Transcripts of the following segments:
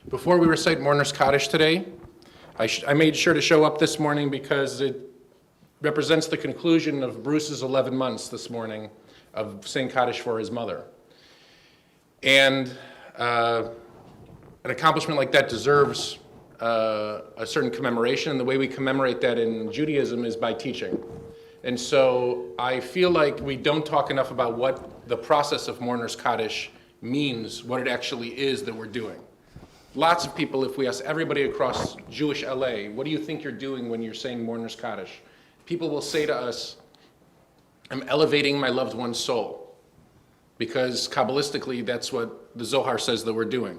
Before we recite Mourner's Kaddish today, I made sure to show up this morning because it represents the conclusion of Bruce's 11 months this morning of saying Kaddish for his mother. And an accomplishment like that deserves a certain commemoration, and the way we commemorate that in Judaism is by teaching. And so I feel like we don't talk enough about what the process of Mourner's Kaddish means, what it actually is that we're doing. Lots of people, if we ask everybody across Jewish LA, what do you think you're doing when you're saying Mourner's Kaddish? People will say to us, I'm elevating my loved one's soul, because Kabbalistically that's what the Zohar says that we're doing.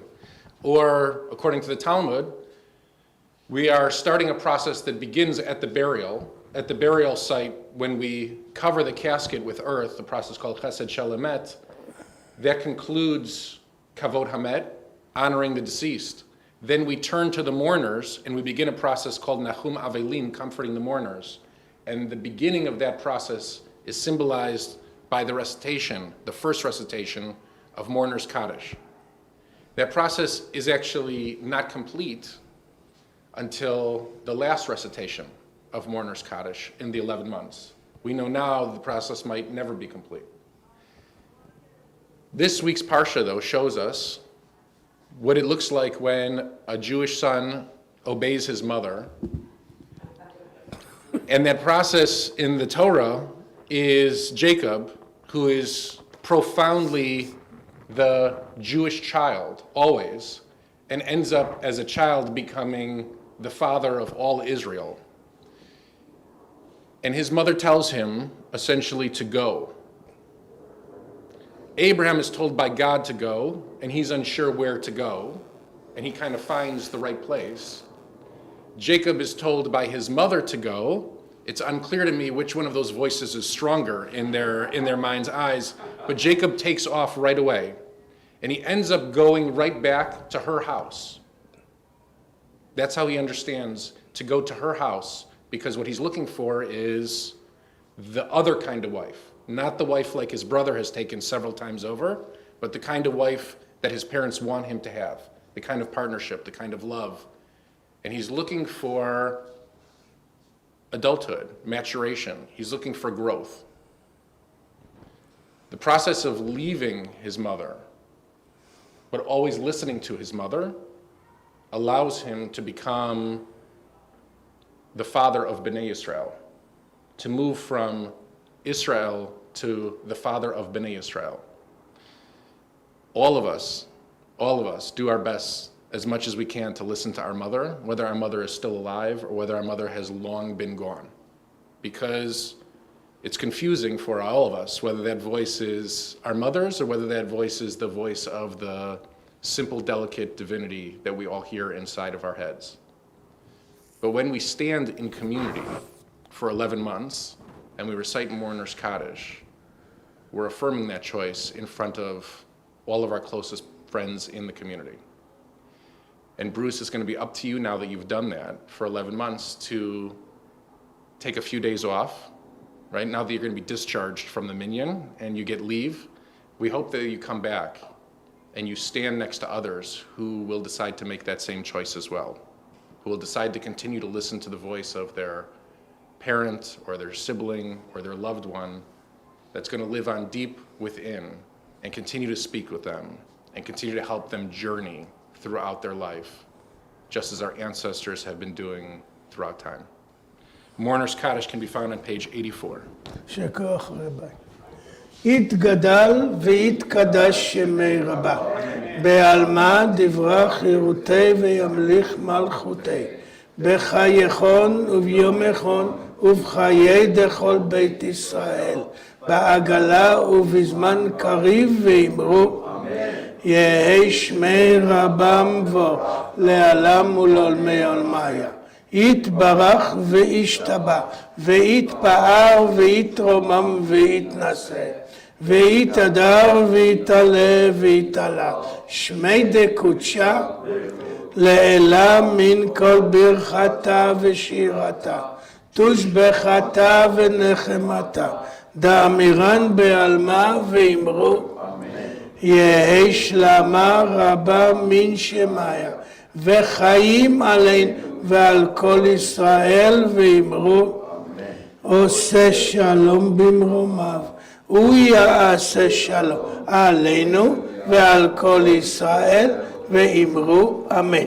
Or, according to the Talmud, we are starting a process that begins at the burial site when we cover the casket with earth, the process called Chesed Shel Emet. That concludes Kavod Hamet, honoring the deceased. Then we turn to the mourners and we begin a process called Nachum Avelim, comforting the mourners. And the beginning of that process is symbolized by the recitation, the first recitation of Mourner's Kaddish. That process is actually not complete until the last recitation of Mourner's Kaddish in the 11 months. We know now the process might never be complete. This week's Parsha, though, shows us what it looks like when a Jewish son obeys his mother. And that process in the Torah is Jacob, who is profoundly the Jewish child, always, and ends up as a child becoming the father of all Israel. And his mother tells him, essentially, to go. Abraham is told by God to go, and he's unsure where to go, and he kind of finds the right place. Jacob is told by his mother to go. It's unclear to me which one of those voices is stronger in their mind's eyes, but Jacob takes off right away, and he ends up going right back to her house. That's how he understands to go to her house, because what he's looking for is the other kind of wife. Not the wife like his brother has taken several times over, but the kind of wife that his parents want him to have, the kind of partnership, the kind of love. And he's looking for adulthood, maturation. He's looking for growth. The process of leaving his mother, but always listening to his mother, allows him to become the father of Bnei Israel, to move from Israel to the father of Bnei Israel. All of us do our best as much as we can to listen to our mother, whether our mother is still alive or whether our mother has long been gone. Because it's confusing for all of us whether that voice is our mother's or whether that voice is the voice of the simple, delicate divinity that we all hear inside of our heads. But when we stand in community for 11 months, and we recite Mourner's Kaddish, we're affirming that choice in front of all of our closest friends in the community. And Bruce, it's going to be up to you now that you've done that for 11 months to take a few days off, right? Now that you're going to be discharged from the Minyan and you get leave, we hope that you come back and you stand next to others who will decide to make that same choice as well, who will decide to continue to listen to the voice of their parent or their sibling or their loved one that's going to live on deep within and continue to speak with them and continue to help them journey throughout their life, just as our ancestors have been doing throughout time. Mourner's Kaddish can be found on page 84. שכוח רבי. יתגדל ויתקדש שמי רבה. בעלמא דברה חירותי וימליך מלכותי. בחייכון וביומכון ובחיי דכל בית ישראל. בעגלה ובזמן קריב ואמרו יהי שמי רבם בו לעלם ולעולמי עולמיה. יתברך וישתבח ויתפאר ויתרומם ויתנשא ויתהדר ויתעלה ויתעלה שמי דקודשה לעילה מן כל ברכתה ושירתה תושבחתה ונחמתה דאמירן בעלמה ואמרו יהי שלמה רבה מן שמיה וחיים עלינו ועל כל ישראל, ואמרו, עושה שלום במרומיו, הוא יעשה שלום עלינו ועל כל ישראל, ואמרו אמן.